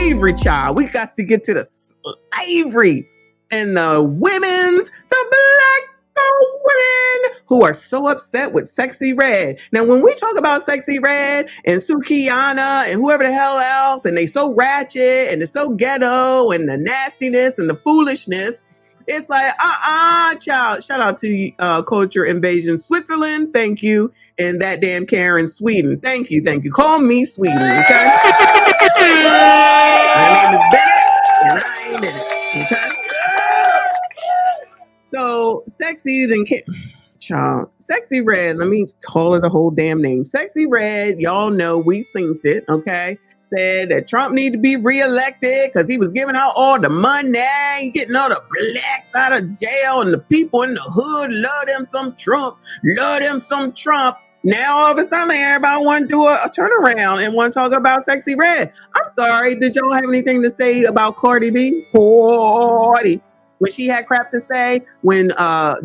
slavery, child. We got to get to the slavery and the black women who are so upset with Sexyy Red. Now, when we talk about Sexyy Red and Sukiana and whoever the hell else, and they so ratchet and it's so ghetto and the nastiness and the foolishness, it's like, child. Shout out to Culture Invasion Switzerland. Thank you. And that damn Karen Sweden. Thank you. Call me Sweden, okay? My name is Bennett, and I ain't in it, okay? So, Sexyy Red, let me call it a whole damn name. Sexyy Red, y'all know we synced it, okay? Said that Trump needed to be reelected because he was giving out all the money, getting all the blacks out of jail, and the people in the hood love them some Trump. Now all of a sudden everybody want to do a turnaround and want to talk about Sexyy Red. I'm sorry, did y'all have anything to say about Cardi B? When she had crap to say when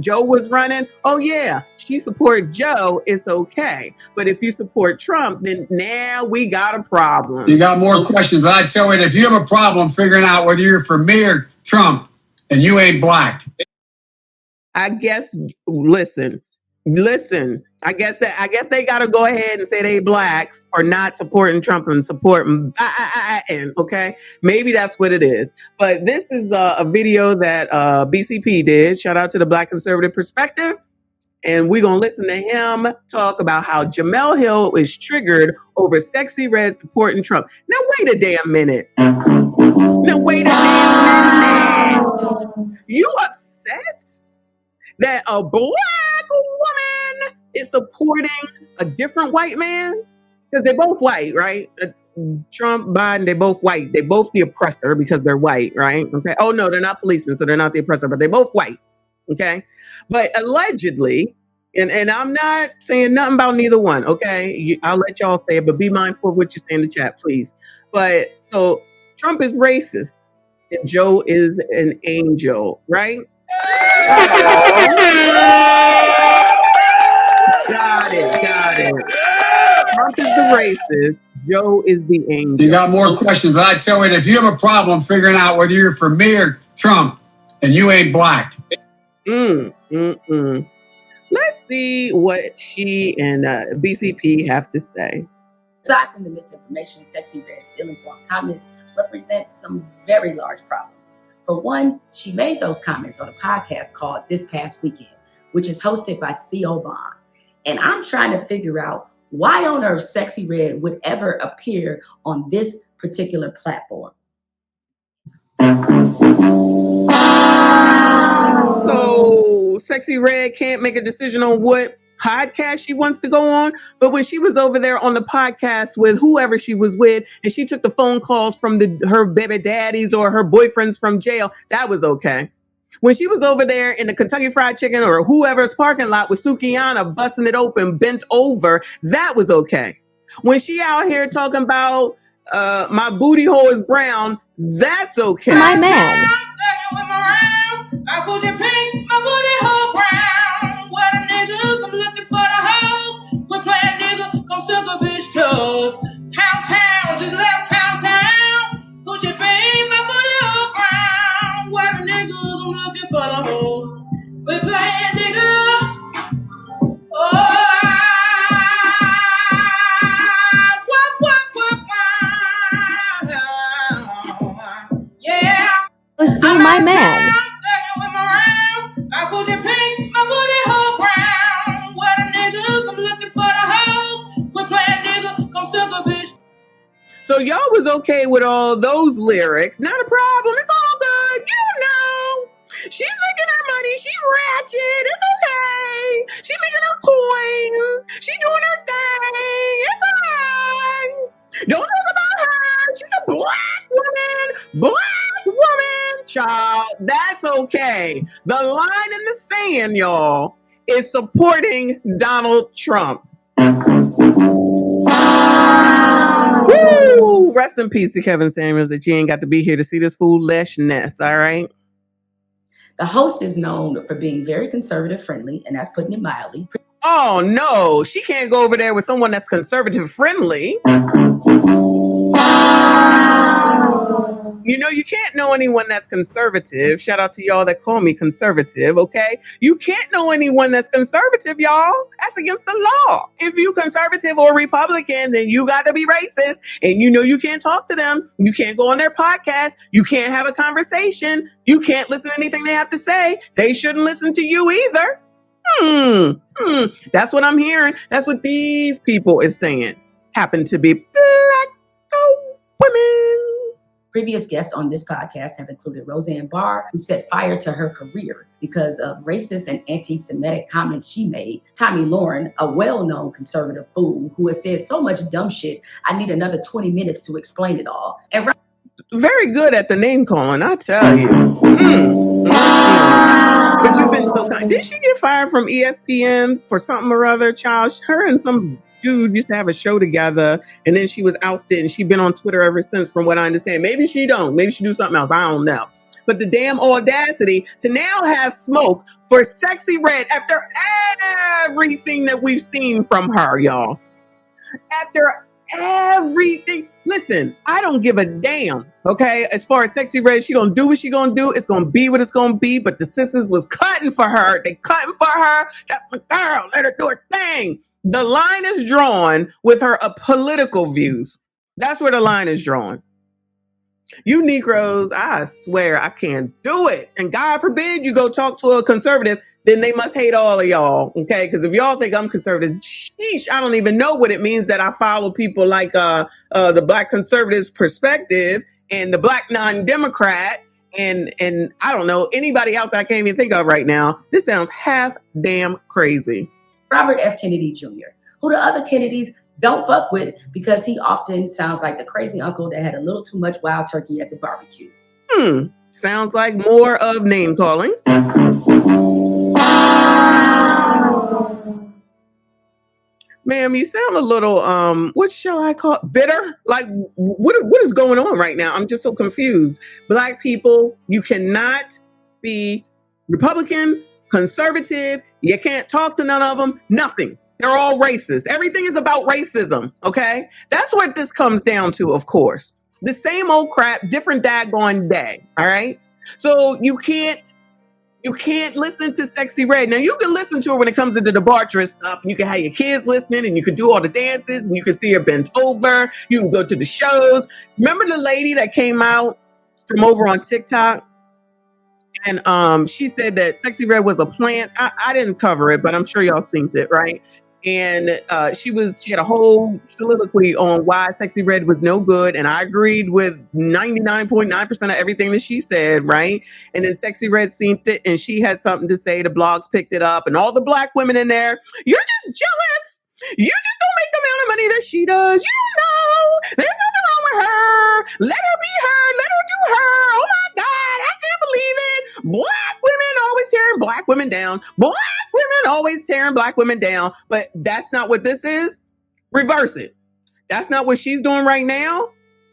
Joe was running, oh yeah, she supported Joe, it's okay. But if you support Trump, then now we got a problem. You got more questions, but I tell you, if you have a problem figuring out whether you're for me or Trump, and you ain't black. I guess, listen. I guess they got to go ahead and say they blacks for not supporting Trump and supporting okay? Maybe that's what it is. But this is a video that BCP did. Shout out to the Black Conservative Perspective. And we're going to listen to him talk about how Jemelle Hill is triggered over Sexyy Red supporting Trump. Now, wait a damn minute. You upset that a black woman is supporting a different white man? Because they're both white, right? Trump, Biden, they're both white. They're both the oppressor because they're white, right? Okay. Oh, no, they're not policemen, so they're not the oppressor, but they're both white. Okay. But allegedly, and I'm not saying nothing about neither one, okay? I'll let y'all say it, but be mindful of what you say in the chat, please. But so Trump is racist and Joe is an angel, right? Got it. Trump is the racist. Joe is the angel. You got more questions, but I tell you, if you have a problem figuring out whether you're for me or Trump, and you ain't black. Let's see what she and BCP have to say. Aside from the misinformation, Sexyy Red's ill-informed comments represent some very large problems. For one, she made those comments on a podcast called This Past Weekend, which is hosted by Theo Vaughn. And I'm trying to figure out why on earth Sexyy Red would ever appear on this particular platform. So Sexyy Red can't make a decision on what podcast she wants to go on, but when she was over there on the podcast with whoever she was with, and she took the phone calls from her baby daddies or her boyfriends from jail, that was okay. When she was over there in the Kentucky Fried Chicken or whoever's parking lot with Sukiana busting it open, bent over, that was okay. When she out here talking about my booty hole is brown, that's okay. My man. I put your pink, my booty hole brown. What a nigga, I'm looking for the hoes. Quit playing nigga, come suck a bitch toes. Pound town, just left pound town. Put your pink, my booty hole brown. What a nigga, I'm looking for the hoes. Quit playing nigga. Be my man. I put your pink, my booty hole brown. What a nigga, I'm looking for the hoes. Quit playing nigga, come suck a bitch. So y'all was okay with all those lyrics. Not a problem. It's all good. You know. She's making her money. She ratchet. It's okay. She making her coins. She doing her thing. It's alright. Don't talk about her. She's a black woman. Child, that's okay. The line in the sand, y'all, is supporting Donald Trump. Woo! Rest in peace to Kevin Samuels that you ain't got to be here to see this foolishness, all right? The host is known for being very conservative friendly, and that's putting it mildly. Oh, no. She can't go over there with someone that's conservative friendly. You can't know anyone that's conservative. Shout out to y'all that call me conservative, okay? You can't know anyone that's conservative, y'all. That's against the law. If you conservative or Republican, then you got to be racist. And you can't talk to them. You can't go on their podcast. You can't have a conversation. You can't listen to anything they have to say. They shouldn't listen to you either. That's what I'm hearing. That's what these people is saying. Happen to be black women. Previous guests on this podcast have included Roseanne Barr, who set fire to her career because of racist and anti-Semitic comments she made. Tommy Lauren, a well-known conservative fool who has said so much dumb shit, I need another 20 minutes to explain it all. And very good at the name calling, I tell you. But you've been so kind. Did she get fired from ESPN for something or other, child? Her and some dude used to have a show together, and then she was ousted, and she's been on Twitter ever since, from what I understand. Maybe she don't. Maybe she do something else. I don't know. But the damn audacity to now have smoke for Sexyy Red after everything that we've seen from her, y'all. After everything. Listen, I don't give a damn, okay? As far as Sexyy Red, she gonna do what she gonna do. It's gonna be what it's gonna be. But the sisters was cutting for her. They cutting for her. That's my girl. Let her do her thing. The line is drawn with her political views. That's where the line is drawn. You Negroes, I swear I can't do it. And God forbid you go talk to a conservative, then they must hate all of y'all, okay? Because if y'all think I'm conservative, sheesh, I don't even know what it means that I follow people like the Black conservatives perspective and the Black non-Democrat and I don't know, anybody else I can't even think of right now. This sounds half damn crazy. Robert F. Kennedy Jr., who the other Kennedys don't fuck with because he often sounds like the crazy uncle that had a little too much wild turkey at the barbecue. Sounds like more of name calling. Ma'am, you sound a little, what shall I call it? Bitter? Like, what is going on right now? I'm just so confused. Black people, you cannot be Republican, conservative. You can't talk to none of them. Nothing. They're all racist. Everything is about racism, okay? That's what this comes down to, of course. The same old crap, different daggone day, all right? So you can't listen to Sexyy Red. Now, you can listen to her when it comes to the debaucherous stuff. You can have your kids listening, and you can do all the dances, and you can see her bent over. You can go to the shows. Remember the lady that came out from over on TikTok? And she said that Sexyy Red was a plant. I didn't cover it, but I'm sure y'all think it, right? And she had a whole soliloquy on why Sexyy Red was no good. And I agreed with 99.9% of everything that she said, right? And then Sexyy Red seen it, and she had something to say. The blogs picked it up, and all the Black women in there, you're just jealous. You just don't make the amount of money that she does. You don't know. There's nothing wrong with her. Let her be her. Let her do her. Oh my God, I can't believe it. Black women always tearing Black women down. Black women always tearing Black women down. But that's not what this is. Reverse it. That's not what she's doing right now.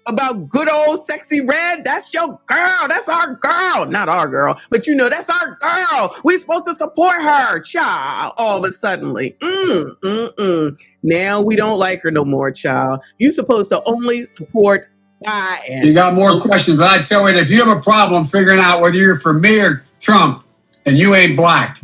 About good old Sexyy Red. That's your girl. That's our girl. Not our girl, but that's our girl. We're supposed to support her, child. All of a suddenly. Now we don't like her no more, child. You're supposed to only support Biden. You got more questions, but I tell you, if you have a problem figuring out whether you're for me or Trump, and you ain't Black.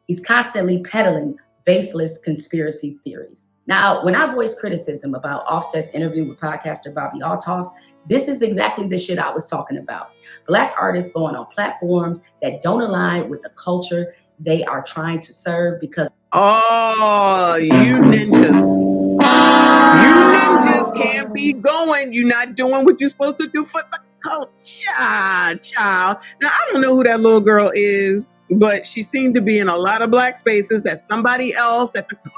He's constantly peddling baseless conspiracy theories. Now, when I voice criticism about Offset's interview with podcaster Bobby Altoff, this is exactly the shit I was talking about. Black artists going on platforms that don't align with the culture they are trying to serve because... Oh, you ninjas. You ninjas can't be going. You're not doing what you're supposed to do for the culture, child. Now, I don't know who that little girl is, but she seemed to be in a lot of Black spaces. That's somebody else that the culture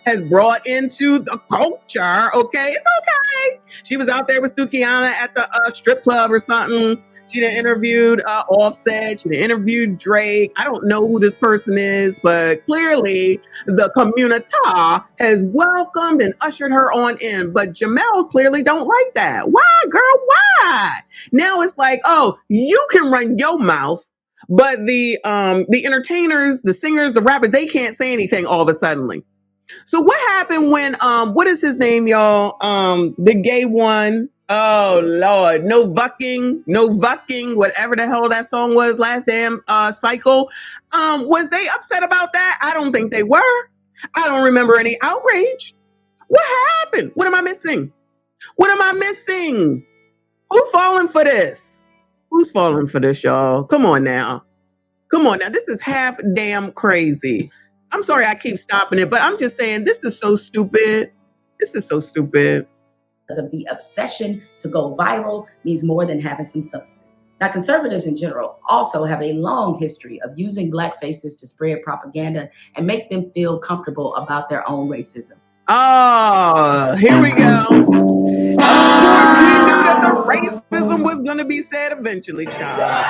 has brought into the culture, okay? It's okay. She was out there with Stukiana at the strip club or something. She done interviewed Offset. She done interviewed Drake. I don't know who this person is, but clearly the community has welcomed and ushered her on in. But Jemelle clearly don't like that. Why, girl? Why? Now it's like, oh, you can run your mouth, but the entertainers, the singers, the rappers, they can't say anything all of a sudden. So what happened when what is his name, y'all? The gay one, Oh Lord, no vucking, whatever the hell that song was last damn cycle. Was they upset about that? I don't think they were. I don't remember any outrage. What happened? What am I missing? Who's falling for this? Who's falling for this, y'all? Come on now. This is half damn crazy. I'm sorry I keep stopping it, but I'm just saying this is so stupid. Of the obsession to go viral means more than having some substance. Now, conservatives in general also have a long history of using Black faces to spread propaganda and make them feel comfortable about their own racism. Oh, here we go. Of course, we knew that the racism was going to be said eventually, child.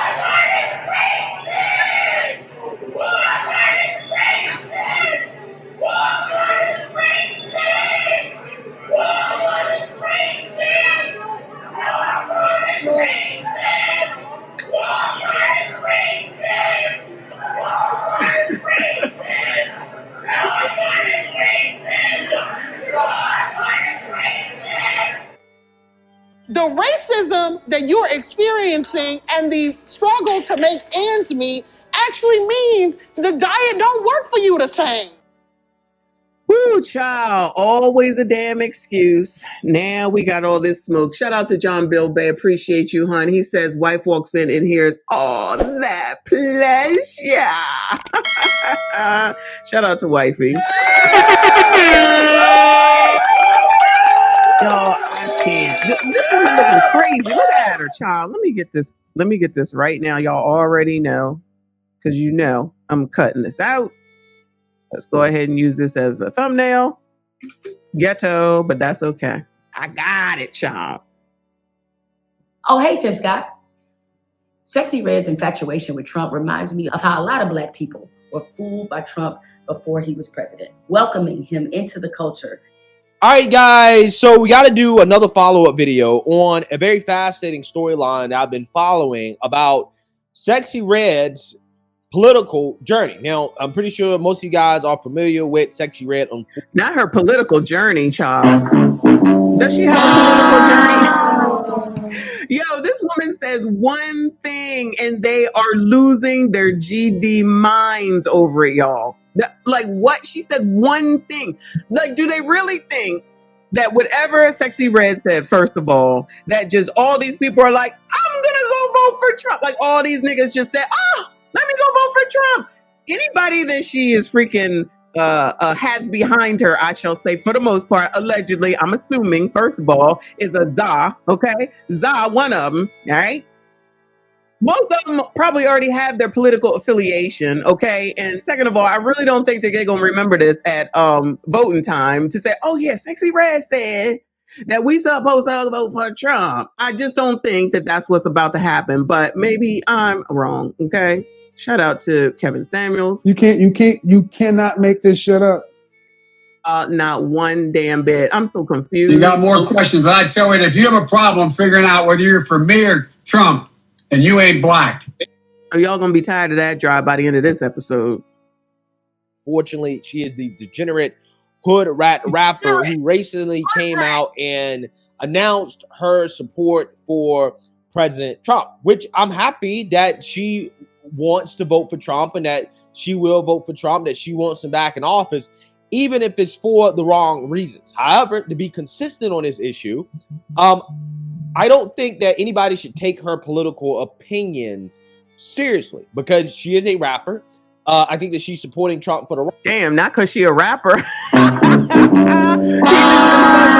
The racism that you're experiencing and the struggle to make ends meet actually means the diet don't work for you the same. Woo, child. Always a damn excuse. Now we got all this smoke. Shout out to John Bill Bay. Appreciate you, hon. He says, wife walks in and hears all that pleasure. Shout out to wifey. Y'all, I can't. This woman looking crazy. Look at her, child. Let me get this right now. Y'all already know, because you know I'm cutting this out. Let's go ahead and use this as the thumbnail. Ghetto, but that's okay. I got it, child. Oh, hey, Tim Scott. Sexyy Red's infatuation with Trump reminds me of how a lot of Black people were fooled by Trump before he was president, welcoming him into the culture. All right, guys, so we got to do another follow-up video on a very fascinating storyline that I've been following about Sexyy Red's political journey. Now, I'm pretty sure most of you guys are familiar with Sexyy Red. Not her political journey, child. Does she have a political journey? Yo, this woman says one thing and they are losing their GD minds over it, y'all. Like what? She said one thing. Like, do they really think that whatever Sexyy Red said, first of all, that just all these people are like, I'm gonna go vote for Trump. Like all these niggas just said, oh, let me go vote for Trump. Anybody that she is freaking has behind her, I shall say, for the most part, allegedly, I'm assuming, first of all, is a za, okay? Za, one of them, all right? Most of them probably already have their political affiliation, okay? And second of all, I really don't think that they're going to remember this at voting time to say, oh yeah, Sexyy Red said that we supposed to vote for Trump. I just don't think that that's what's about to happen, but maybe I'm wrong, okay? Shout out to Kevin Samuels. You cannot make this shit up. Not one damn bit. I'm so confused. You got more questions, but I tell you, if you have a problem figuring out whether you're for me or Trump, and you ain't Black. Are y'all gonna be tired of that drive by the end of this episode? Fortunately, she is the degenerate hood rat rapper who recently came out and announced her support for President Trump, which I'm happy that she wants to vote for Trump and that she will vote for Trump, that she wants him back in office, even if it's for the wrong reasons. However, to be consistent on this issue, I don't think that anybody should take her political opinions seriously because she is a rapper. I think that she's supporting Trump for the damn, not because she a rapper. She just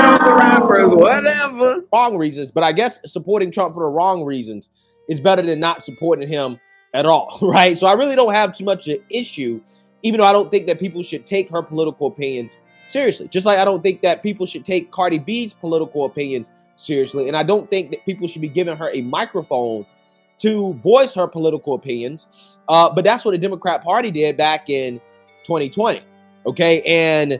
over rappers, whatever. Wrong reasons, but I guess supporting Trump for the wrong reasons is better than not supporting him at all, right? So I really don't have too much of an issue, even though I don't think that people should take her political opinions seriously. Just like I don't think that people should take Cardi B's political opinions seriously. And I don't think that people should be giving her a microphone to voice her political opinions. But that's what the Democrat Party did back in 2020. Okay. And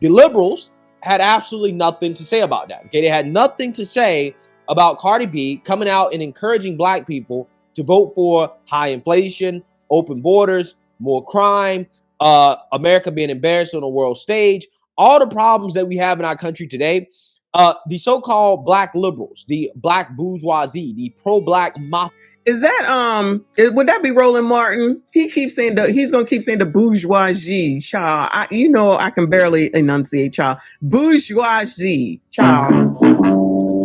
the liberals had absolutely nothing to say about that. Okay. They had nothing to say about Cardi B coming out and encouraging Black people to vote for high inflation, open borders, more crime, America being embarrassed on the world stage, all the problems that we have in our country today. The so-called black liberals, the black bourgeoisie, the pro-black mafia. Is that would that be Roland Martin? He keeps saying he's gonna keep saying the bourgeoisie, child. I can barely enunciate, child. Bourgeoisie, child.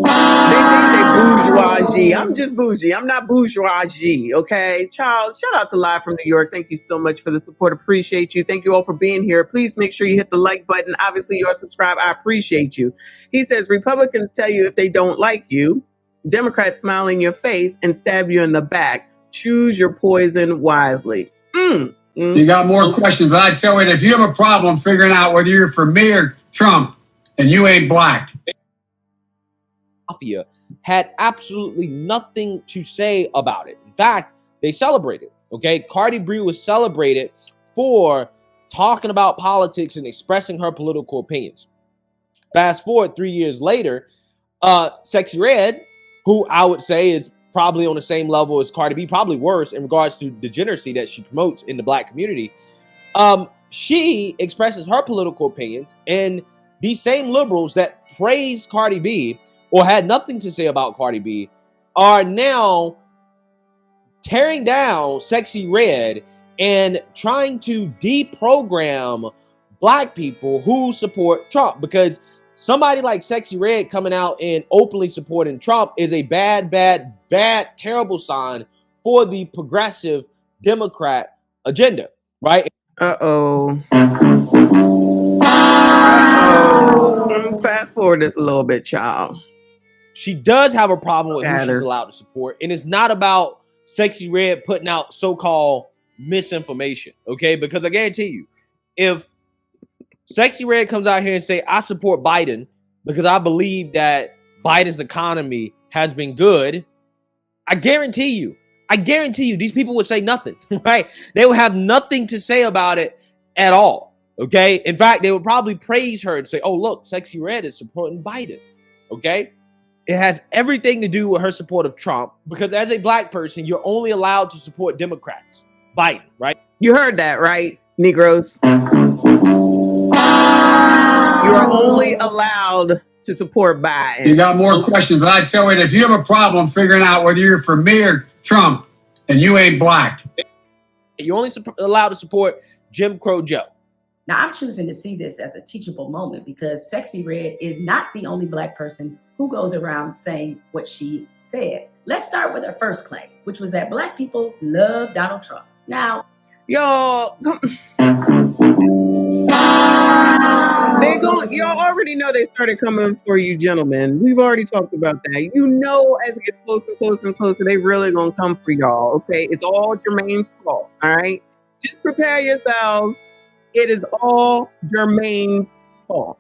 They think they bourgeoisie. I'm just bougie. I'm not bourgeoisie, okay? Child, shout out to Live from New York. Thank you so much for the support. Appreciate you. Thank you all for being here. Please make sure you hit the like button. Obviously, you're subscribed. I appreciate you. He says, Republicans tell you if they don't like you. Democrats smile in your face and stab you in the back. Choose your poison wisely. You got more questions, but I tell you, if you have a problem figuring out whether you're for me or Trump, and you ain't black. Mafia had absolutely nothing to say about it. In fact, they celebrated. Okay, Cardi B was celebrated for talking about politics and expressing her political opinions. Fast forward 3 years later, Sexyy Red, who I would say is probably on the same level as Cardi B, probably worse in regards to degeneracy that she promotes in the black community. She expresses her political opinions, and these same liberals that praised Cardi B or had nothing to say about Cardi B are now tearing down Sexyy Red and trying to deprogram black people who support Trump, because somebody like Sexyy Red coming out and openly supporting Trump is a bad, terrible sign for the progressive Democrat agenda, right? Fast forward this a little bit, child. She does have a problem with who she's allowed to support, and it's not about Sexyy Red putting out so-called misinformation, okay? Because I guarantee you, if Sexyy Red comes out here and say, I support Biden because I believe that Biden's economy has been good, I guarantee you, these people would say nothing, right? They would have nothing to say about it at all, okay? In fact, they would probably praise her and say, oh, look, Sexyy Red is supporting Biden, okay? It has everything to do with her support of Trump, because as a black person, you're only allowed to support Democrats, Biden, right? You heard that, right, Negroes? You are only allowed to support Biden. You got more questions, but I tell you, if you have a problem figuring out whether you're for me or Trump, and you ain't black. You're only allowed to support Jim Crow Joe. Now, I'm choosing to see this as a teachable moment because Sexyy Red is not the only black person who goes around saying what she said. Let's start with her first claim, which was that black people love Donald Trump. Now, y'all already know they started coming for you gentlemen. We've already talked about that. You know, as it gets closer and closer and closer, they really gonna come for y'all, okay? It's all Jermaine's fault, all right? Just prepare yourselves. It is all Jermaine's fault.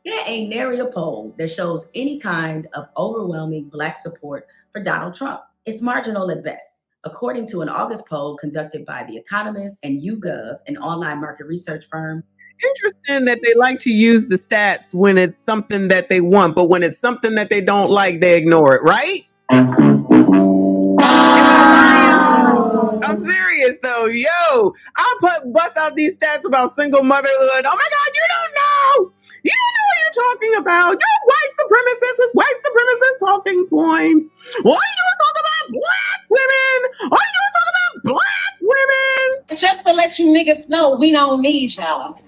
there ain't nary a poll that shows any kind of overwhelming black support for Donald Trump. It's marginal at best. According to an August poll conducted by The Economist and YouGov, an online market research firm. Interesting that they like to use the stats when it's something that they want, but when it's something that they don't like, they ignore it, right? I'm serious though. Yo, I'll bust out these stats about single motherhood. Oh my God, you don't know. You don't know what you're talking about. You're white supremacists with white supremacist talking points. All you do is talk about black women. All you do is talk about black women. Just to let you niggas know, we don't need y'all.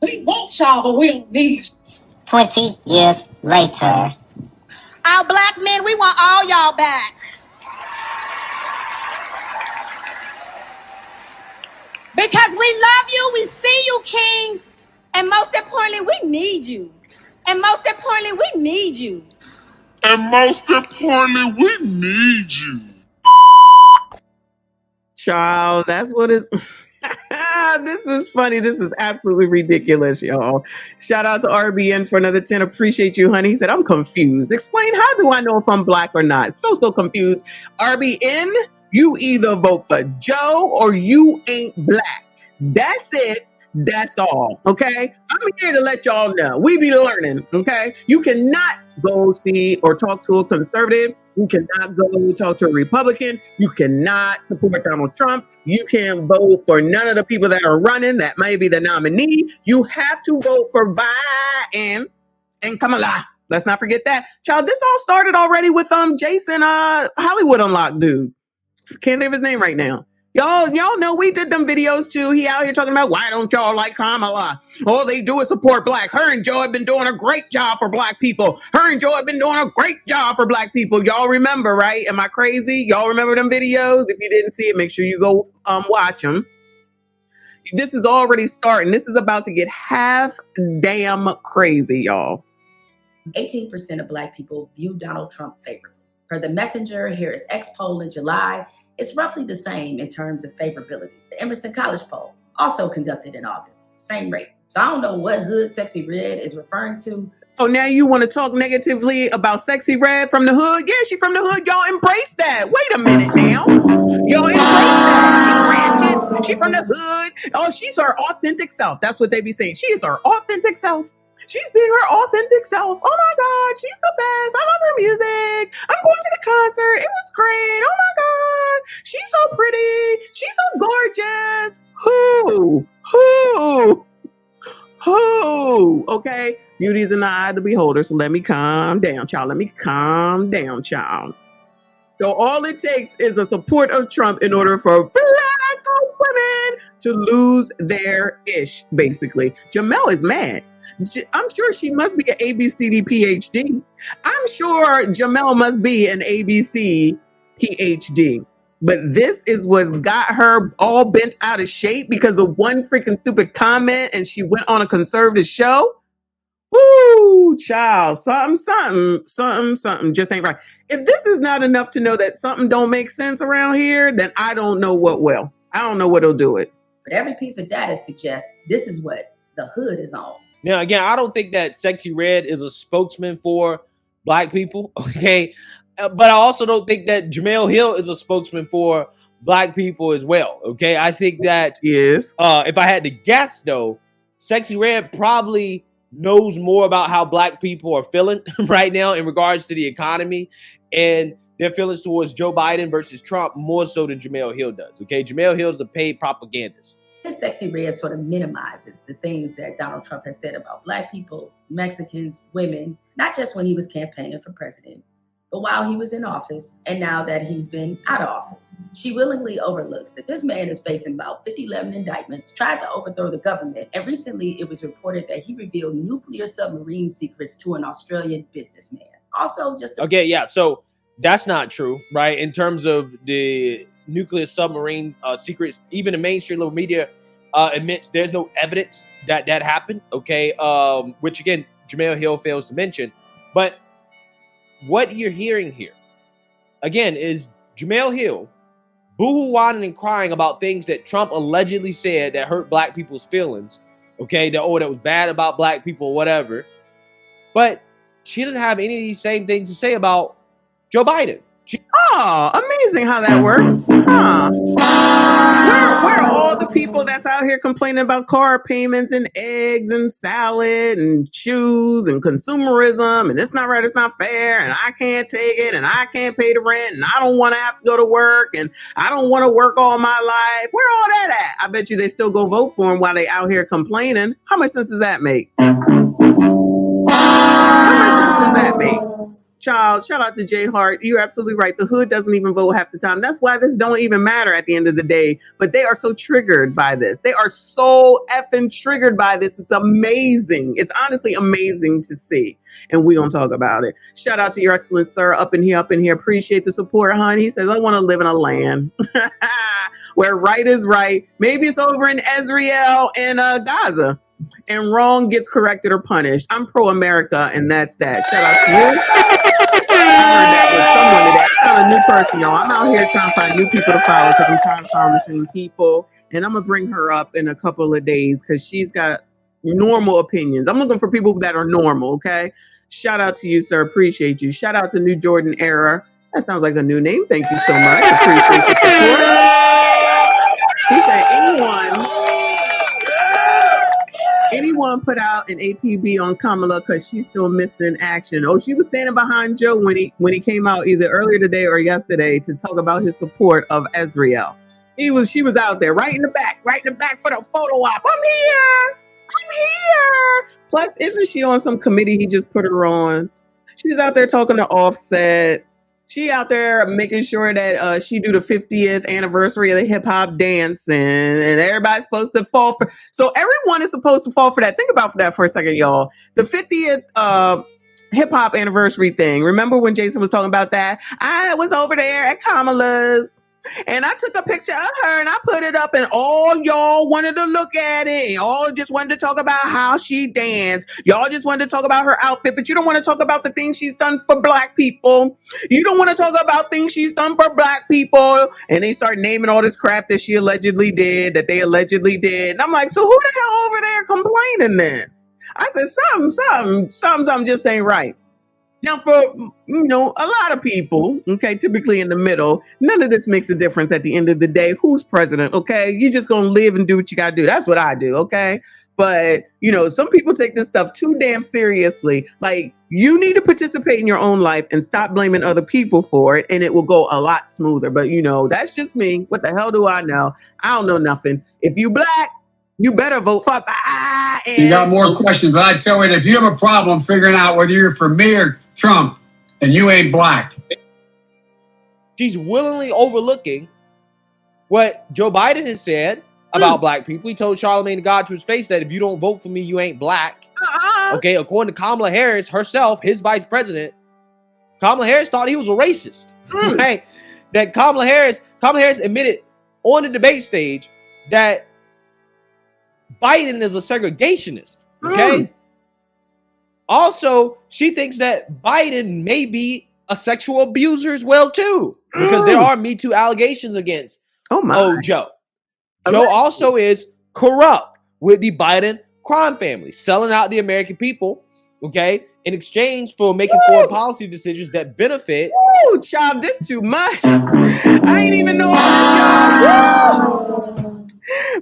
We want y'all, but we don't need you. 20 years later. Our black men, we want all y'all back. Because we love you, we see you, kings, and most importantly, we need you. And most importantly, we need you. And most importantly, we need you. Child, that's what it's... This is funny. This is absolutely ridiculous, y'all. Shout out to RBN for another 10. Appreciate you, honey. He said, I'm confused. Explain, how do I know if I'm black or not? So confused. RBN, you either vote for Joe or you ain't black. That's it. That's all, okay? I'm here to let y'all know. We be learning, okay? You cannot go see or talk to a conservative. You cannot go talk to a Republican. You cannot support Donald Trump. You can't vote for none of the people that are running that may be the nominee. You have to vote for Biden and Kamala. Let's not forget that. Child, this all started already with Jason Hollywood Unlocked dude. Can't think of his name right now. Y'all know we did them videos too. He out here talking about why don't y'all like Kamala? All they do is support black. Her and Joe have been doing a great job for black people. Her and Joe have been doing a great job for black people. Y'all remember, right? Am I crazy? Y'all remember them videos? If you didn't see it, make sure you go watch them. This is already starting. This is about to get half damn crazy, y'all. 18% of black people view Donald Trump favorably. Per the Messenger, Harris X poll in July, it's roughly the same in terms of favorability. The Emerson College poll, also conducted in August, same rate. So I don't know what hood Sexyy Red is referring to. Oh, now you want to talk negatively about Sexyy Red from the hood? Yeah, she from the hood. Y'all embrace that. Wait a minute now. Y'all embrace that. She ratchet. She from the hood. Oh, she's her authentic self. That's what they be saying. She is her authentic self. She's being her authentic self. Oh my God, she's the best. I love her music. I'm going to the concert. It was great. Oh my God, she's so pretty. She's so gorgeous. Who? Okay, beauty's in the eye of the beholder. So let me calm down, child. So all it takes is a support of Trump in order for black women to lose their ish, basically. Jemelle is mad. I'm sure she must be an ABCD PhD. I'm sure Jemelle must be an ABC PhD. But this is what's got her all bent out of shape because of one freaking stupid comment and she went on a conservative show. Woo, child, something just ain't right. If this is not enough to know that something don't make sense around here, then I don't know what will. I don't know what'll do it. But every piece of data suggests this is what the hood is on. Now, again, I don't think that Sexyy Red is a spokesman for black people, okay? But I also don't think that Jemelle Hill is a spokesman for black people as well, okay? I think that yes. If I had to guess, though, Sexyy Red probably knows more about how black people are feeling right now in regards to the economy and their feelings towards Joe Biden versus Trump more so than Jemelle Hill does, okay? Jemelle Hill is a paid propagandist. Sexyy Red sort of minimizes the things that Donald Trump has said about black people, Mexicans, women, not just when he was campaigning for president, but while he was in office and now that he's been out of office. She willingly overlooks that this man is facing about 50-11 indictments, tried to overthrow the government, and recently it was reported that he revealed nuclear submarine secrets to an Australian businessman. Also, so that's not true, right? In terms of the nuclear submarine secrets, even the mainstream level media admits there's no evidence that happened, okay? Which again, Jemelle Hill fails to mention. But what you're hearing here, again, is Jemelle Hill boo-hoo whining and crying about things that Trump allegedly said that hurt black people's feelings, okay? That was bad about black people or whatever. But she doesn't have any of these same things to say about Joe Biden. Amazing how that works. Where are all the people that's out here complaining about car payments and eggs and salad and shoes and consumerism and it's not right, it's not fair, and I can't take it, and I can't pay the rent, and I don't want to have to go to work, and I don't want to work all my life? Where all that at? I bet you they still go vote for him while they out here complaining. How much sense does that make? Child, shout out to Jay Hart. You're absolutely right. The hood doesn't even vote half the time. That's why this don't even matter at the end of the day. But they are so triggered by this. They are so effing triggered by this. It's amazing. It's honestly amazing to see. And we gonna talk about it. Shout out to your excellent sir up in here. Appreciate the support, hon. He says, I want to live in a land where right is right. Maybe it's over in Israel and Gaza. And wrong gets corrected or punished. I'm pro-America, and that's that. Shout out to you. I heard that with someone today. I found a new person, y'all. I'm out here trying to find new people to follow because I'm tired of following the same people. And I'm going to bring her up in a couple of days because she's got normal opinions. I'm looking for people that are normal, okay? Shout out to you, sir. Appreciate you. Shout out to New Jordan Era. That sounds like a new name. Thank you so much. Appreciate your support. He said, anyone want to put out an APB on Kamala because she's still missing in action. Oh, she was standing behind Joe when he came out either earlier today or yesterday to talk about his support of Israel. She was out there right in the back for the photo op. I'm here. Plus, isn't she on some committee he just put her on? She's out there talking to Offset. She out there making sure that she do the 50th anniversary of the hip hop dancing, and everybody's supposed to fall for. So everyone is supposed to fall for that. Think about that for a second, y'all. The 50th hip hop anniversary thing. Remember when Jason was talking about that? I was over there at Kamala's, and I took a picture of her and I put it up, and all y'all wanted to look at it, and y'all just wanted to talk about how she danced. Y'all just wanted to talk about her outfit, but you don't want to talk about the things she's done for black people. You don't want to talk about things she's done for black people. And they start naming all this crap that she allegedly did, that they allegedly did. And I'm like, so who the hell over there complaining then? I said, something just ain't right. Now, for, a lot of people, okay, typically in the middle, none of this makes a difference at the end of the day. Who's president, okay? You're just going to live and do what you got to do. That's what I do, okay? But, some people take this stuff too damn seriously. Like, you need to participate in your own life and stop blaming other people for it, and it will go a lot smoother. But, that's just me. What the hell do I know? I don't know nothing. If you black, you better vote for Biden. You got more questions, but I tell you, if you have a problem figuring out whether you're for me or Trump, and you ain't black. She's willingly overlooking what Joe Biden has said about black people. He told Charlamagne the God to his face that if you don't vote for me, you ain't black. Okay, according to Kamala Harris herself, his vice president, Kamala Harris thought he was a racist. Right? That Kamala Harris admitted on the debate stage that Biden is a segregationist. Okay. Also, she thinks that Biden may be a sexual abuser as well, too, because there are Me Too allegations against Joe. Joe also is corrupt with the Biden crime family, selling out the American people, okay, in exchange for making foreign policy decisions that benefit. Oh, child, this too much. I ain't even know all this, y'all.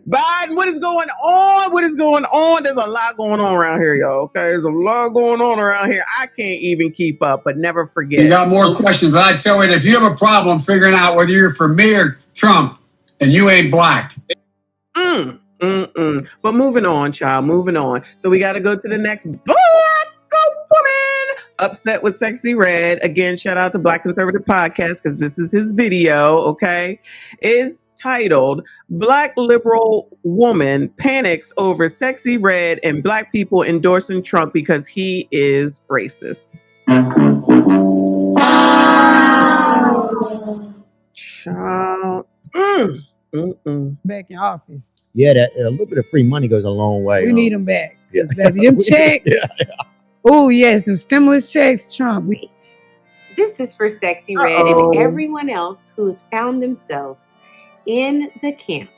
Biden, what is going on? There's a lot going on around here, y'all. Okay, there's a lot going on around here. I can't even keep up, but never forget. You got more questions, but I tell you, if you have a problem figuring out whether you're for me or Trump, and you ain't black. But moving on, child, moving on. So we got to go to the next black woman upset with Sexyy Red. Again, shout out to Black Conservative Podcast because this is his video, okay? Is titled Black Liberal Woman Panics Over Sexyy Red and Black People Endorsing Trump Because He Is Racist. Child. Back in office. Yeah, that a little bit of free money goes a long way. We need them back. Yes, baby. Them checks. Oh, yes, them stimulus checks, Trump. This is for Sexyy Red and everyone else who's found themselves in the camp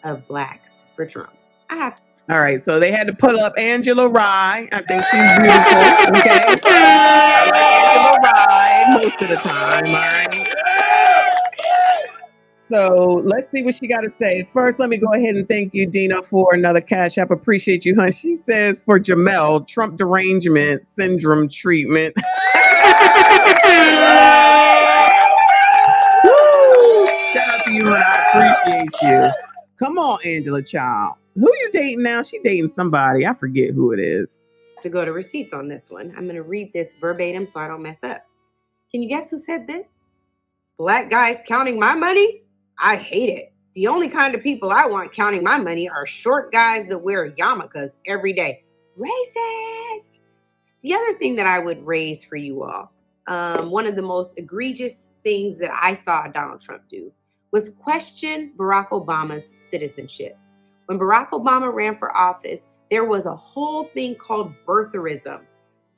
of Blacks for Trump. All right, so they had to pull up Angela Rye. I think she's beautiful. Okay, I like Angela Rye most of the time. All right. So let's see what she got to say. First, let me go ahead and thank you, Dina, for another Cash App. Appreciate you, hon. She says for Jemelle, Trump derangement syndrome treatment. Woo! Shout out to you, hon. I appreciate you. Come on, Angela, child. Who you dating now? She dating somebody. I forget who it is. To go to receipts on this one. I'm going to read this verbatim so I don't mess up. Can you guess who said this? Black guys counting my money? I hate it. The only kind of people I want counting my money are short guys that wear yarmulkes every day. Racist. The other thing that I would raise for you all, one of the most egregious things that I saw Donald Trump do was question Barack Obama's citizenship. When Barack Obama ran for office, there was a whole thing called birtherism.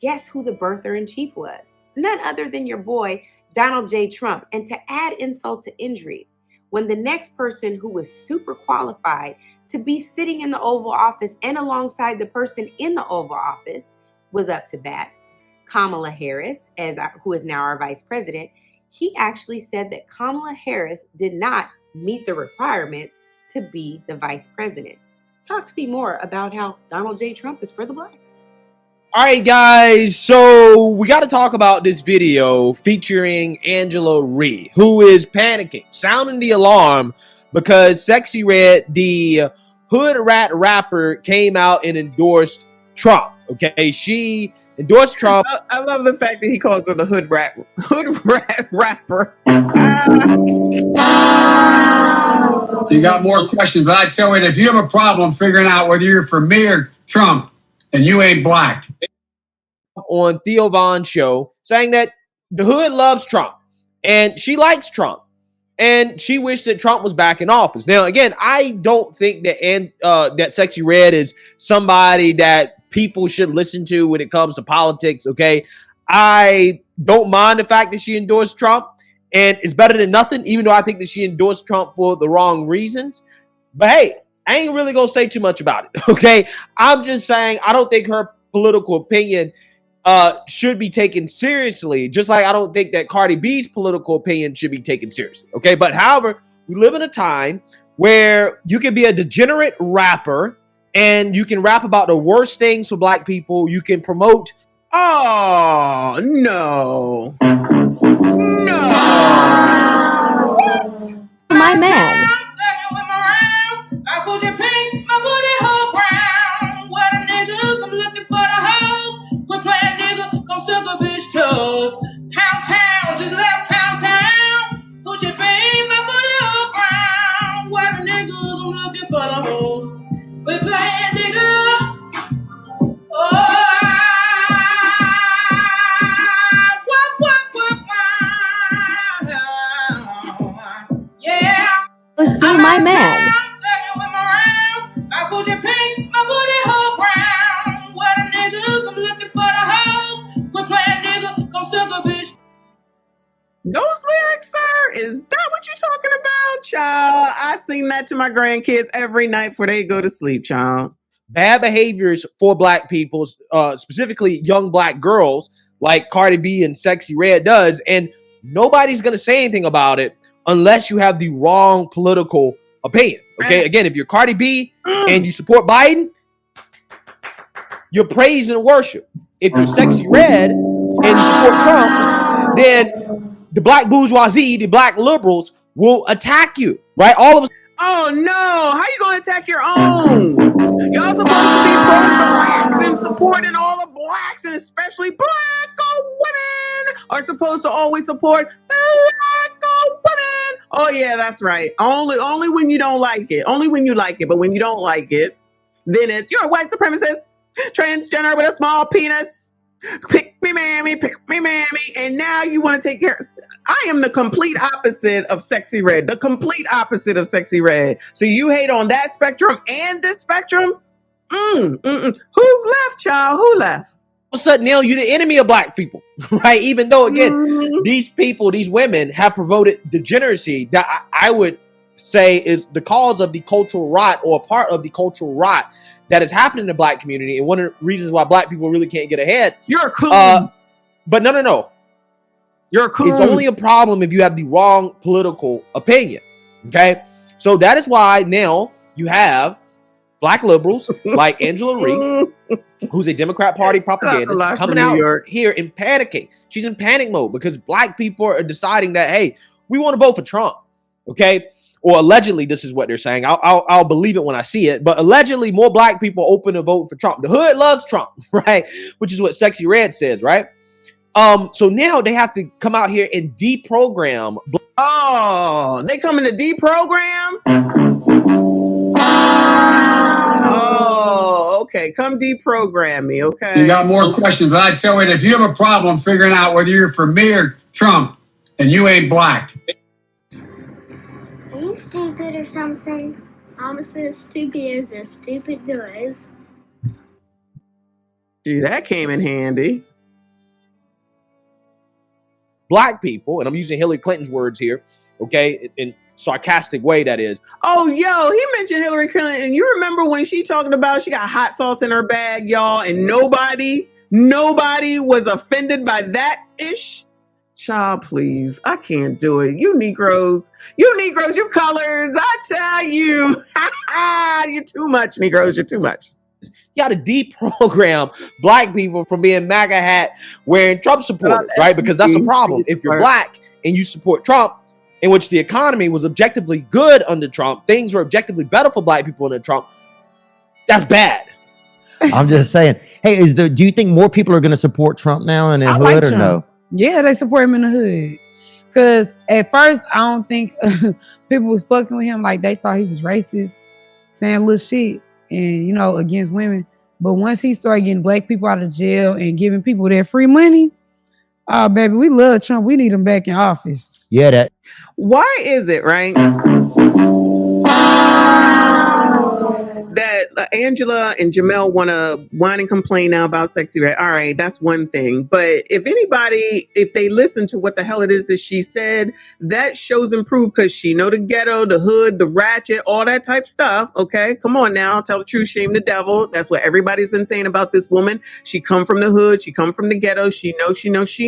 Guess who the birther in chief was? None other than your boy, Donald J. Trump. And to add insult to injury, when the next person who was super qualified to be sitting in the Oval Office and alongside the person in the Oval Office was up to bat, Kamala Harris, who is now our vice president, he actually said that Kamala Harris did not meet the requirements to be the vice president. Talk to me more about how Donald J. Trump is for the blacks. All right, guys. So we got to talk about this video featuring Angela Ree, who is panicking, sounding the alarm because Sexyy Red, the hood rat rapper, came out and endorsed Trump. Okay, she endorsed Trump. I love the fact that he calls her the hood rat rapper. You got more questions, but I tell you, if you have a problem figuring out whether you're for me or Trump, and you ain't black. On Theo Von's show, saying that the hood loves Trump and she likes Trump and she wished that Trump was back in office. Now, again, I don't think that that Sexyy Red is somebody that people should listen to when it comes to politics. Okay, I don't mind the fact that she endorsed Trump, and it's better than nothing, even though I think that she endorsed Trump for the wrong reasons. But hey, I ain't really gonna say too much about it. Okay, I'm just saying I don't think her political opinion should be taken seriously, just like I don't think that Cardi B's political opinion should be taken seriously. Okay, but however, we live in a time where you can be a degenerate rapper and you can rap about the worst things for black people. You can promote. Oh no, no. What? My man. I put your pink, my booty hole brown. What a niggas, I'm looking for the hoes. Quit playing nigga, come suck a bitch toes. Pound town, just left pound town. Put your pink, my booty hole brown. What a niggas, I'm looking for the hoes. Quit playing nigga. See my man. I put your pink, my booty hole brown. What a niggas, I'm looking for the hoes. Quit playing nigga, come suck a bitch. Those lyrics, sir, is that what you're talking about, child? I sing that to my grandkids every night before they go to sleep, child. Bad behaviors for black people, specifically young black girls like Cardi B and Sexyy Red does, and nobody's gonna say anything about it unless you have the wrong political opinion. Okay, again, if you're Cardi B and you support Biden, you're praise and worship. If you're Sexyy Red and you support Trump, then the black bourgeoisie, the black liberals will attack you, right? All of us. Oh no, how you gonna attack your own? Y'all supposed to be pro-blacks and supporting all the blacks, and especially black women are supposed to always support black women. Oh yeah, that's right. Only when you don't like it. Only when you like it. But when you don't like it, then it's you're a white supremacist, transgender with a small penis. Pick me, mammy, and now you want to take care. I am the complete opposite of Sexyy Red. The complete opposite of Sexyy Red. So you hate on that spectrum and this spectrum? Who's left, child? Who left? All of a sudden now you're the enemy of black people, right? Even though, again, these people, these women have promoted degeneracy that I would say is the cause of the cultural rot, or a part of the cultural rot that is happening in the black community. And one of the reasons why black people really can't get ahead. You're a coon. But no. You're a coon. It's only a problem if you have the wrong political opinion. Okay? So that is why now you have black liberals like Angela Ree, who's a Democrat Party propagandist, coming out here and panicking. She's in panic mode because black people are deciding that, hey, we want to vote for Trump. Okay? Or allegedly, this is what they're saying. I'll believe it when I see it. But allegedly, more black people open to vote for Trump. The hood loves Trump, right? Which is what Sexyy Red says, right? So now they have to come out here and deprogram. Oh, they coming to deprogram? Oh, okay. Come deprogram me, okay? You got more questions, but I tell you, if you have a problem figuring out whether you're for me or Trump, and you ain't black. Are you stupid or something? I'm as stupid as stupid does. Gee, that came in handy. Black people, and I'm using Hillary Clinton's words here, okay, in sarcastic way, that is. Oh, yo, he mentioned Hillary Clinton, and you remember when she talking about she got hot sauce in her bag, y'all, and nobody was offended by that ish? Child, please. I can't do it. You Negroes, you coloreds, I tell you. You're too much, Negroes. You're too much. You got to deprogram black people from being MAGA hat wearing Trump supporters, right? Because that's a problem. If you're black and you support Trump, in which the economy was objectively good under Trump, things were objectively better for black people under Trump, that's bad. I'm just saying. Hey, do you think more people are going to support Trump now in the hood like or Trump. no? Yeah, they support him in the hood. Because at first, I don't think people was fucking with him like they thought he was racist, saying little shit and, you know, against women. But once he started getting black people out of jail and giving people their free money, oh, baby, we love Trump. We need him back in office. Yeah, that. Why is it, right, that Angela and Jemelle want to whine and complain now about Sexyy Red? All right, that's one thing. But if they listen to what the hell it is that she said, that shows and prove, because she know the ghetto, the hood, the ratchet, all that type stuff. Okay, come on now, tell the truth, shame the devil. That's what everybody's been saying about this woman. She come from the hood, she come from the ghetto. She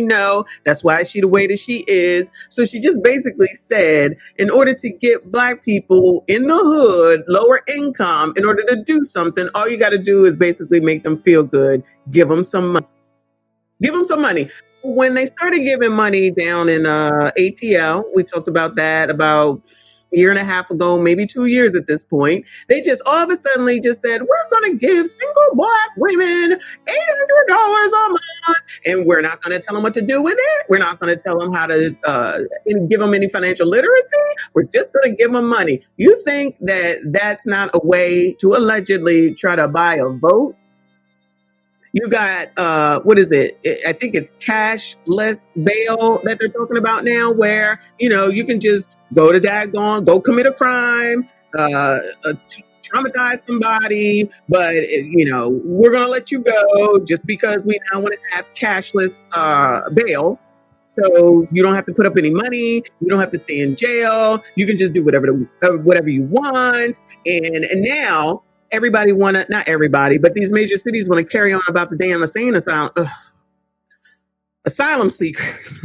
know. That's why she the way that she is. So she just basically said, in order to get black people in the hood, lower income, in order to do something, all you got to do is basically make them feel good. Give them some money. Give them some money. When they started giving money down in ATL, we talked about that about a year and a half ago, maybe 2 years at this point. They just all of a sudden just said, we're going to give single black women $800 a month, and we're not going to tell them what to do with it. We're not going to tell them how to give them any financial literacy. We're just going to give them money. You think that that's not a way to allegedly try to buy a vote? You got, what is it? I think it's cashless bail that they're talking about now, where, you know, you can just go commit a crime, traumatize somebody, but, you know, we're going to let you go just because we now want to have cashless bail. So you don't have to put up any money. You don't have to stay in jail. You can just do whatever you want. And now everybody not everybody, but these major cities want to carry on about the damn asylum seekers.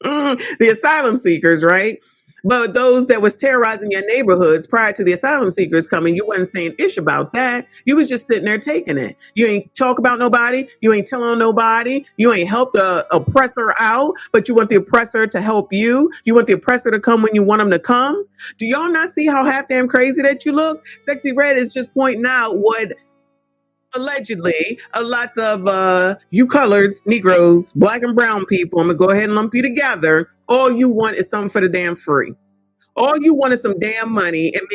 The asylum seekers, right? But those that was terrorizing your neighborhoods prior to the asylum seekers coming, you wasn't saying ish about that. You was just sitting there taking it. You ain't talk about nobody. You ain't telling nobody. You ain't help the oppressor out, but you want the oppressor to help you. You want the oppressor to come when you want them to come. Do y'all not see how half damn crazy that you look? Sexyy Red is just pointing out what allegedly a lot of you coloreds, Negroes, black and brown people, I'm gonna go ahead and lump you together. All you want is something for the damn free. All you want is some damn money and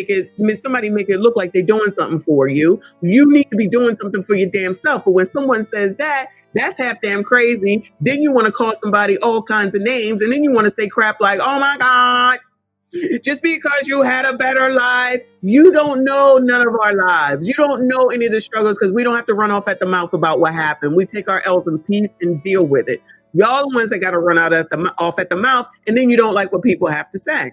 somebody make it look like they're doing something for you. You need to be doing something for your damn self. But when someone says that's half damn crazy. Then you want to call somebody all kinds of names, and then you want to say crap like, oh my God, just because you had a better life. You don't know none of our lives. You don't know any of the struggles, because we don't have to run off at the mouth about what happened. We take our L's in peace and deal with it. Y'all the ones that got to run off at the mouth, and then you don't like what people have to say.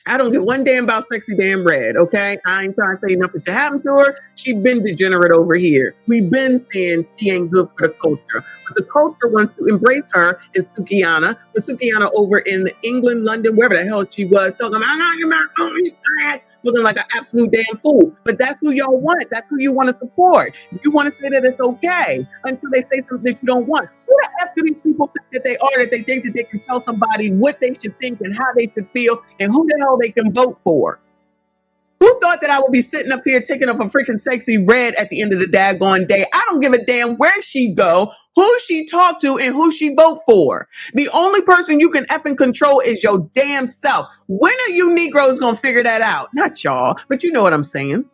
I don't give one damn about Sexyy damn Red, okay? I ain't trying to say nothing to happen to her. She been degenerate over here. We've been saying she ain't good for the culture. But the culture wants to embrace her in Sukihana. The Sukihana over in England, London, wherever the hell she was, talking about, looking like an absolute damn fool. But that's who y'all want. That's who you want to support. You want to say that it's okay until they say something that you don't want. Who the F do these people think that they are, that they think that they can tell somebody what they should think and how they should feel and who the hell they can vote for? Who thought that I would be sitting up here taking up a freaking Sexyy Red at the end of the daggone day? I don't give a damn where she go, who she talk to, and who she vote for. The only person you can effing control is your damn self. When are you Negroes gonna figure that out? Not y'all, but you know what I'm saying.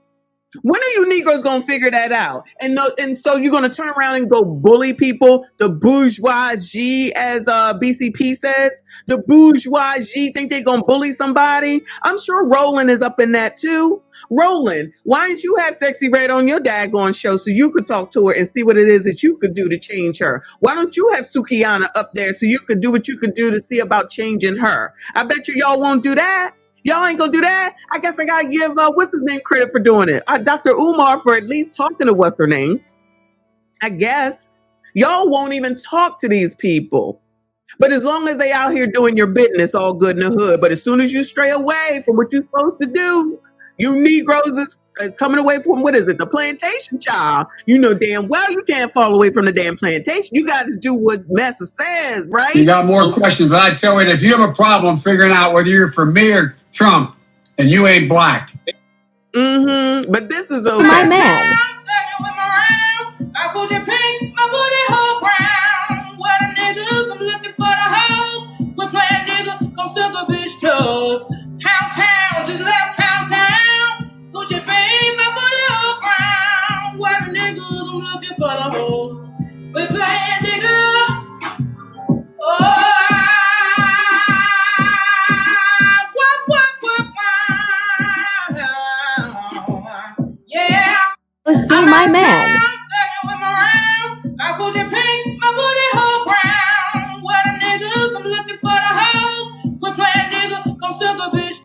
When are you Negroes gonna figure that out? And so you're gonna turn around and go bully people, the bourgeoisie, as BCP says. The bourgeoisie think they're gonna bully somebody. I'm sure Roland is up in that too. Roland, why didn't you have Sexyy Red on your daggone show so you could talk to her and see what it is that you could do to change her? Why don't you have Sukihana up there so you could do what you could do to see about changing her? I bet y'all won't do that. Y'all ain't gonna do that? I guess I gotta give, what's his name, credit for doing it. Dr. Umar for at least talking to what's her name. I guess. Y'all won't even talk to these people. But as long as they out here doing your business, all good in the hood. But as soon as you stray away from what you're supposed to do, you Negroes is coming away from, what is it, the plantation, child. You know damn well you can't fall away from the damn plantation. You got to do what Massa says, right? You got more questions, but I tell you, if you have a problem figuring out whether you're for me or Trump, and you ain't black. Mm-hmm. But this is okay. My man. I put your pink, my booty hole brown. What a niggas, I'm looking for the hoes. We're playing nigga, come suck a bitch toes. Pound town, just left pound town. Put your pink, my booty hole brown. What a niggas, I'm looking for the hoes. We're playing nigga. See my man. I put your pink, my booty hole brown. What a niggas, I'm looking for the hoes. We're playing nigga, come suck a bitch.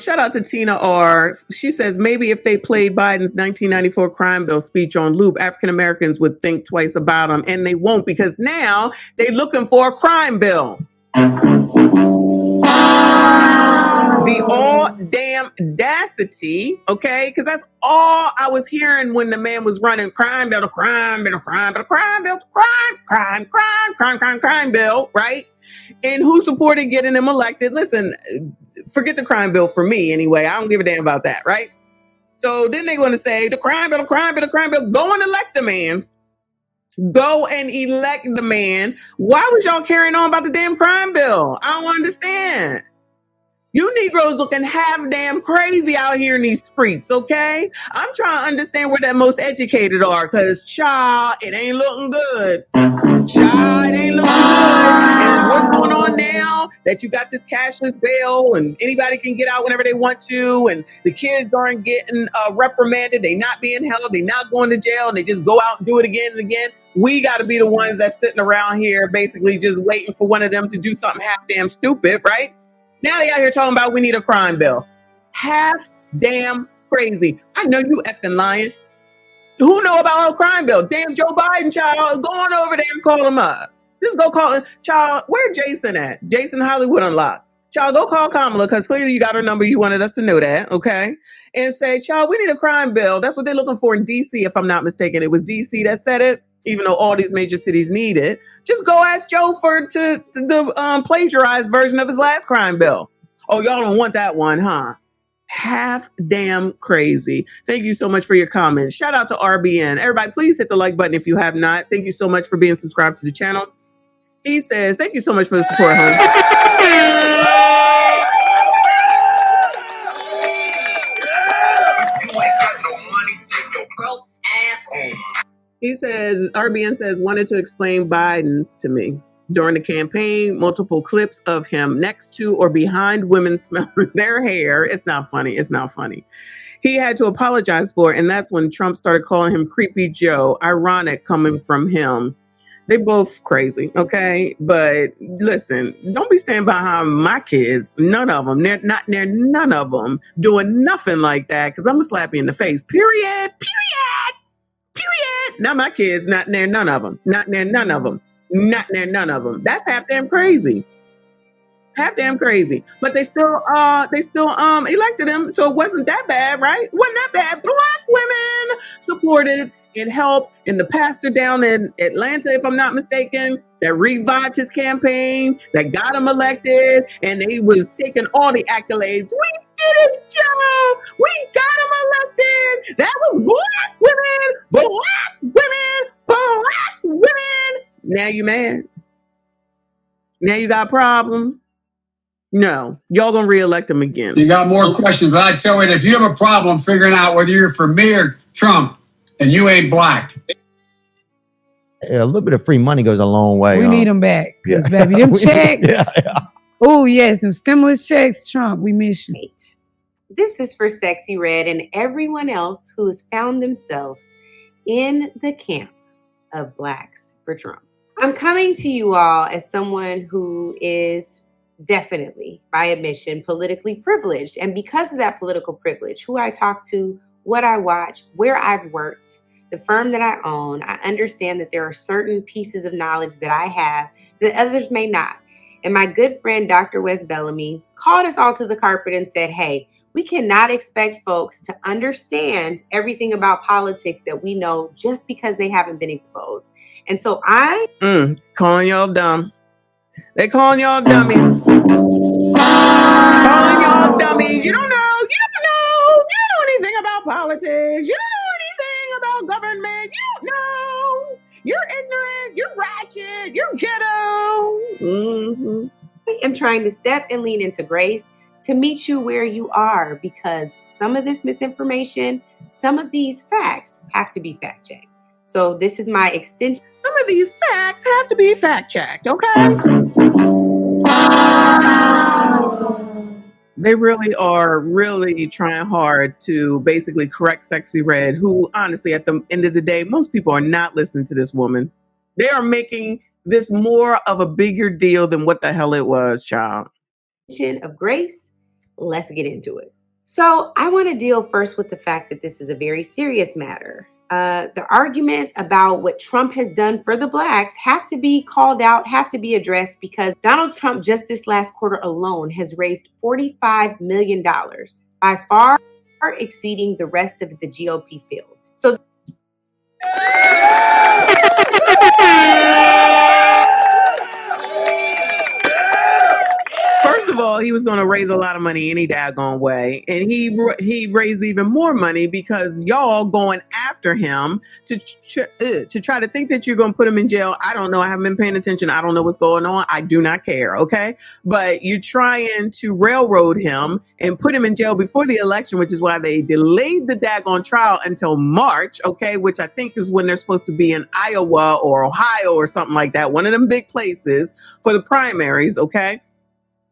Shout out to Tina R. She says maybe if they played Biden's 1994 crime bill speech on loop, African Americans would think twice about him, and they won't because now they're looking for a crime bill. The all damn audacity, okay? Because that's all I was hearing when the man was running crime bill, crime bill, crime bill, crime bill, crime bill, right? And who supported getting him elected? Listen, forget the crime bill for me anyway. I don't give a damn about that, right? So then they want to say the crime bill, crime bill, crime bill. Go and elect the man. Go and elect the man. Why was y'all carrying on about the damn crime bill? I don't understand. You Negroes looking half damn crazy out here in these streets, okay? I'm trying to understand where that most educated are, because, child, it ain't looking good. Child, it ain't looking good. And what's going on now that you got this cashless bail and anybody can get out whenever they want to, and the kids aren't getting reprimanded, they not being held, they not going to jail, and they just go out and do it again and again. We got to be the ones that's sitting around here basically just waiting for one of them to do something half damn stupid, right? Now they out here talking about we need a crime bill. Half damn crazy. I know you effing lying. Who know about a crime bill? Damn Joe Biden, child. Go on over there and call him up. Just go call him. Child, where Jason at? Jason Hollywood Unlocked. Child, go call Kamala because clearly you got her number. You wanted us to know that, okay? And say, child, we need a crime bill. That's what they're looking for in D.C., if I'm not mistaken. It was D.C. that said it, even though all these major cities need it. Just go ask Joe for the plagiarized version of his last crime bill. Oh, y'all don't want that one, huh? Half damn crazy. Thank you so much for your comments. Shout out to RBN. Everybody, please hit the like button if you have not. Thank you so much for being subscribed to the channel. He says, thank you so much for the support, honey. He says, RBN says, wanted to explain Biden's to me. During the campaign, multiple clips of him next to or behind women smelling their hair. It's not funny. It's not funny. He had to apologize for it. And that's when Trump started calling him Creepy Joe. Ironic coming from him. They both crazy, okay? But listen, don't be standing behind my kids. None of them. None of them doing nothing like that because I'm going to slap you in the face. Period. Not my kids. Not near none of them. Not near none of them. Not near none of them. That's half damn crazy. Half damn crazy. But they still elected him, so it wasn't that bad, right? Wasn't that bad. Black women supported and helped, and the pastor down in Atlanta, if I'm not mistaken, that revived his campaign, that got him elected, and they was taking all the accolades. We did it, Joe! We got him elected! That was black women! Now you mad? Now you got a problem? No. Y'all gonna reelect him again. You got more questions, but I tell you, if you have a problem figuring out whether you're for me or Trump, and you ain't black. A little bit of free money goes a long way. We need them back. Because, baby, them checks. Oh, yes, them stimulus checks. Trump, we miss you. This is for Sexyy Red and everyone else who has found themselves in the camp of Blacks for Trump. I'm coming to you all as someone who is definitely, by admission, politically privileged. And because of that political privilege, who I talk to, what I watch, where I've worked, the firm that I own, I understand that there are certain pieces of knowledge that I have The others may not. And my good friend, Dr. Wes Bellamy, called us all to the carpet and said, hey, we cannot expect folks to understand everything about politics that we know just because they haven't been exposed. And so calling y'all dumb. They calling y'all dummies. Calling y'all dummies. You don't know. You don't know. You don't know anything about politics. You don't know anything about government. You don't know. You're ignorant. You're ratchet. You're ghetto. I am trying to step and lean into grace to meet you where you are, because some of this misinformation, some of these facts have to be fact checked. So this is my extension. Some of these facts have to be fact checked, okay? They really are trying hard to basically correct Sexyy Red, who honestly, at the end of the day, most people are not listening to this woman. They are making this more of a bigger deal than what the hell it was, child. Of grace, let's get into it. So I want to deal first with the fact that this is a very serious matter. The arguments about what Trump has done for the blacks have to be called out, have to be addressed, because Donald Trump just this last quarter alone has raised $45 million, by far exceeding the rest of the GOP field. So first of all, he was going to raise a lot of money any daggone way. And he raised even more money because y'all going after him to try to think that you're going to put him in jail. I don't know. I haven't been paying attention. I don't know what's going on. I do not care. Okay. But you're trying to railroad him and put him in jail before the election, which is why they delayed the daggone trial until March. Okay. Which I think is when they're supposed to be in Iowa or Ohio or something like that. One of them big places for the primaries. Okay.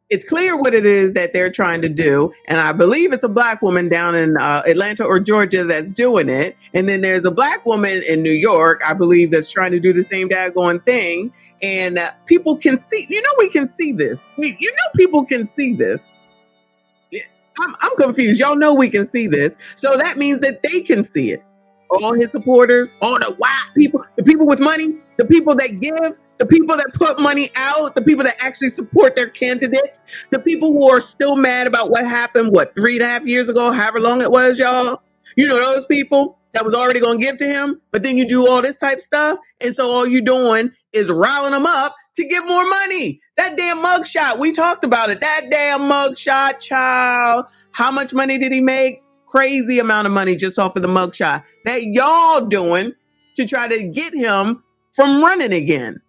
It's clear what it is that they're trying to do. And I believe it's a black woman down in Atlanta or Georgia that's doing it. And then there's a black woman in New York, I believe, that's trying to do the same daggone thing. And people can see, we can see this. People can see this. I'm confused. Y'all know we can see this. So that means that they can see it. All his supporters, all the white people, the people with money, the people that give, the people that put money out, the people that actually support their candidates, the people who are still mad about what happened, 3.5 years ago, however long it was, y'all. Those people that was already going to give to him, but then you do all this type stuff. And so all you're doing is riling them up to give more money. That damn mugshot, we talked about it. That damn mugshot, child. How much money did he make? Crazy amount of money just off of the mugshot that y'all doing to try to get him from running again.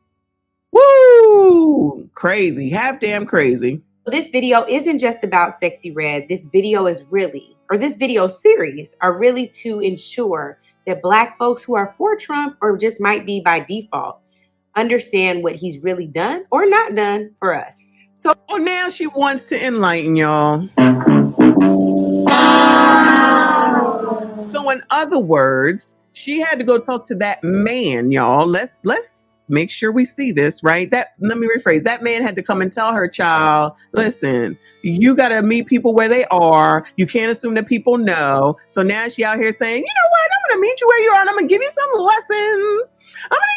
Woo! Crazy. Half damn crazy. This video isn't just about Sexyy Red. This video series are really to ensure that black folks who are for Trump, or just might be by default, understand what he's really done or not done for us. So now she wants to enlighten y'all. So in other words, she had to go talk to that man, y'all. Let's make sure we see this, right? Let me rephrase. That man had to come and tell her, child, listen, you got to meet people where they are. You can't assume that people know. So now she out here saying, you know what? I'm going to meet you where you are and I'm going to give you some lessons. I'm going to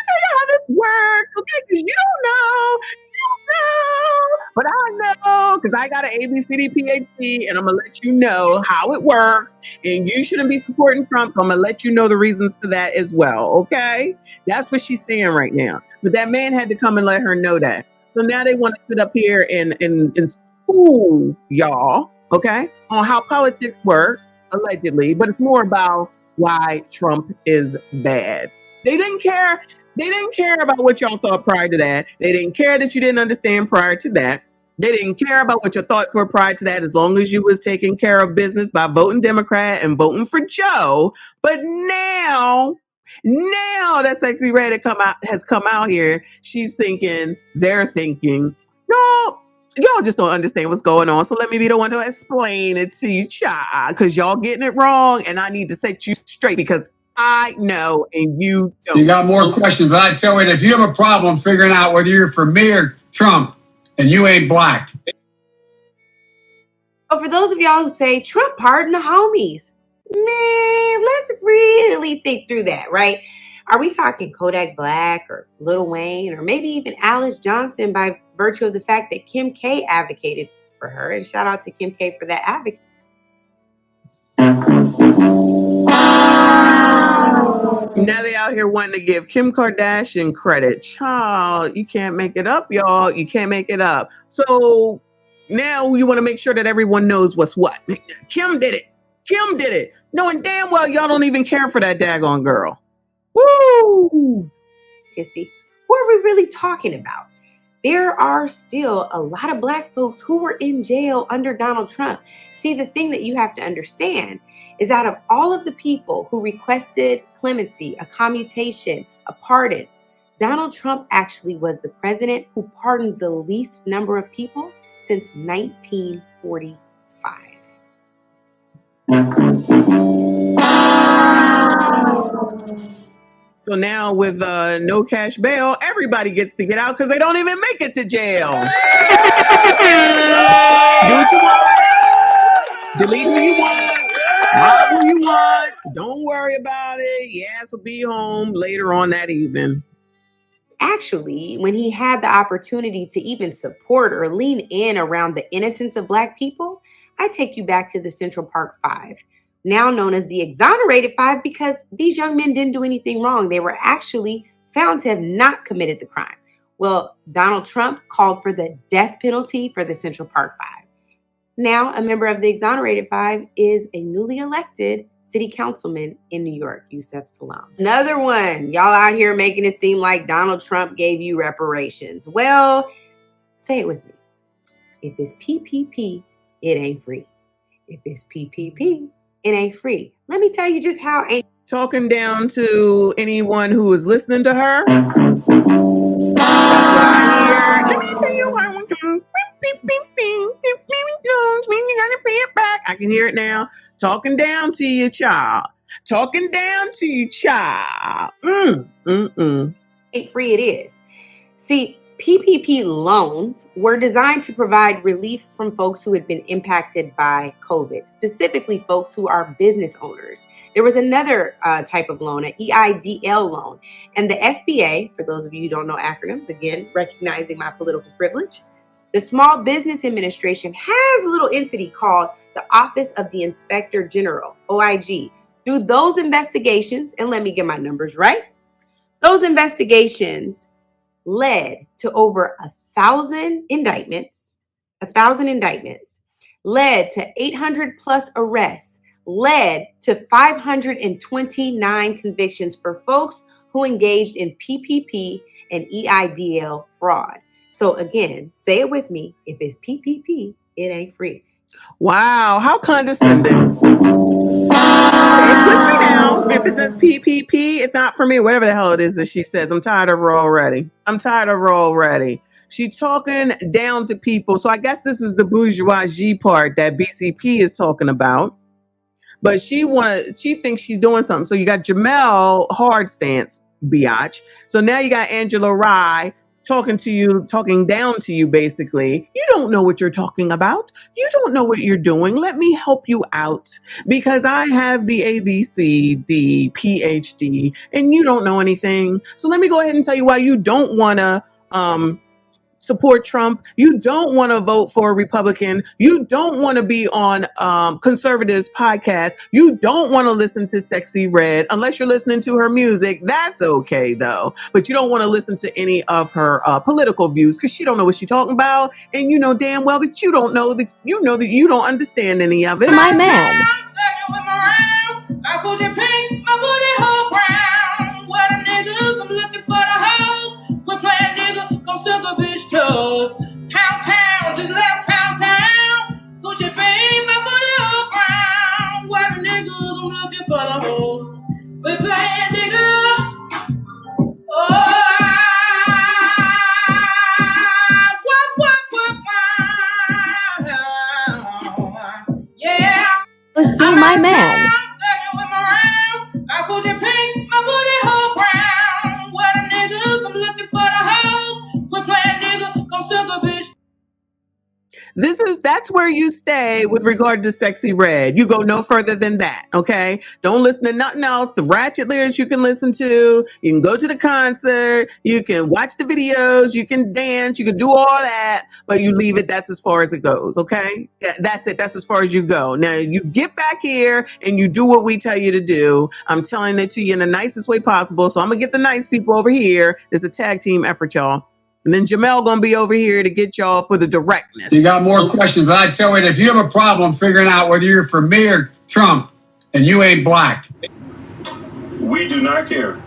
tell you how this works, okay? Because you don't know. But I know, because I got an ABCD PhD, and I'm going to let you know how it works. And you shouldn't be supporting Trump. So I'm going to let you know the reasons for that as well. Okay? That's what she's saying right now. But that man had to come and let her know that. So now they want to sit up here and school y'all, okay, on how politics work, allegedly. But it's more about why Trump is bad. They didn't care. They didn't care about what y'all thought prior to that. They didn't care that you didn't understand prior to that. They didn't care about what your thoughts were prior to that, as long as you was taking care of business by voting Democrat and voting for Joe. But now that Sexyy Red has come out here, they're thinking, no, y'all just don't understand what's going on. So let me be the one to explain it to you, child, because y'all getting it wrong, and I need to set you straight because I know and you don't. You got more questions, but I tell you, if you have a problem figuring out whether you're for me or Trump, and you ain't black. So for those of y'all who say Trump pardoned the homies, man, let's really think through that, right? Are we talking Kodak Black or Lil Wayne or maybe even Alice Johnson by virtue of the fact that Kim K advocated for her? And shout out to Kim K for that advocacy. Now they out here wanting to give Kim Kardashian credit. Child, you can't make it up, y'all. You can't make it up. So now you want to make sure that everyone knows what's what. Kim did it. Kim did it. Knowing damn well y'all don't even care for that daggone girl. Woo! You see, who are we really talking about? There are still a lot of Black folks who were in jail under Donald Trump. See, the thing that you have to understand is out of all of the people who requested clemency, a commutation, a pardon, Donald Trump actually was the president who pardoned the least number of people since 1945. So now with no cash bail, everybody gets to get out because they don't even make it to jail. Do what you want. Delete who you want. Rob who you want. Don't worry about it. Yes, we'll be home later on that evening. Actually, when he had the opportunity to even support or lean in around the innocence of Black people, I take you back to the Central Park Five, now known as the Exonerated Five, because these young men didn't do anything wrong. They were actually found to have not committed the crime. Well, Donald Trump called for the death penalty for the Central Park Five. Now, a member of the Exonerated Five is a newly elected city councilman in New York, Yusef Salaam. Another one, y'all out here making it seem like Donald Trump gave you reparations. Well, say it with me. If it's PPP, it ain't free. If it's PPP, it ain't free. Let me tell you just how ain't talking down to anyone who is listening to her. That's what I hear. Let me tell you what I'm doing. I can hear it now. Talking down to you, child. Talking down to you, child. Ain't free it is. See, PPP loans were designed to provide relief from folks who had been impacted by COVID, specifically folks who are business owners. There was another type of loan, an EIDL loan. And the SBA, for those of you who don't know acronyms, again, recognizing my political privilege, the Small Business Administration has a little entity called the Office of the Inspector General, OIG. Through those investigations, and let me get my numbers right, those investigations led to over 1,000 indictments, led to 800 plus arrests, led to 529 convictions for folks who engaged in PPP and EIDL fraud. So again, say it with me. If it's PPP, it ain't free. Wow, how condescending. Say it with me now. If it says PPP, it's not for me. Whatever the hell it is that she says. I'm tired of her already. She talking down to people. So I guess this is the bourgeoisie part that BCP is talking about. But she thinks she's doing something. So you got Jemelle hard stance, biatch. So now you got Angela Rye talking down to you, basically. You don't know what you're talking about. You don't know what you're doing. Let me help you out because I have the ABC, the PhD, and you don't know anything. So let me go ahead and tell you why you don't want to support Trump. You don't want to vote for a Republican. You don't want to be on conservatives podcast. You don't want to listen to Sexyy Red unless you're listening to her music. That's okay though. But you don't want to listen to any of her political views because she don't know what she's talking about. And you know damn well that you don't know that you don't understand any of it. My man. I put your pink, my booty hole brown. What a nigga, I'm looking for the hoes. Quit playing nigga, come suck a bitch toes. Pound town, just left pound town. Put your pink, my booty hole brown. What a nigga, I'm looking for the hoes. Quit playing nigga. See my man. That's where you stay with regard to Sexyy Red. You go no further than that, okay? Don't listen to nothing else. The ratchet lyrics you can listen to. You can go to the concert. You can watch the videos. You can dance. You can do all that, but you leave it. That's as far as it goes, okay? That's it. That's as far as you go. Now, you get back here and you do what we tell you to do. I'm telling it to you in the nicest way possible, so I'm going to get the nice people over here. It's a tag team effort, y'all. And then Jemelle gonna be over here to get y'all for the directness. You got more questions, but I tell you, if you have a problem figuring out whether you're for me or Trump, and you ain't black. We do not care.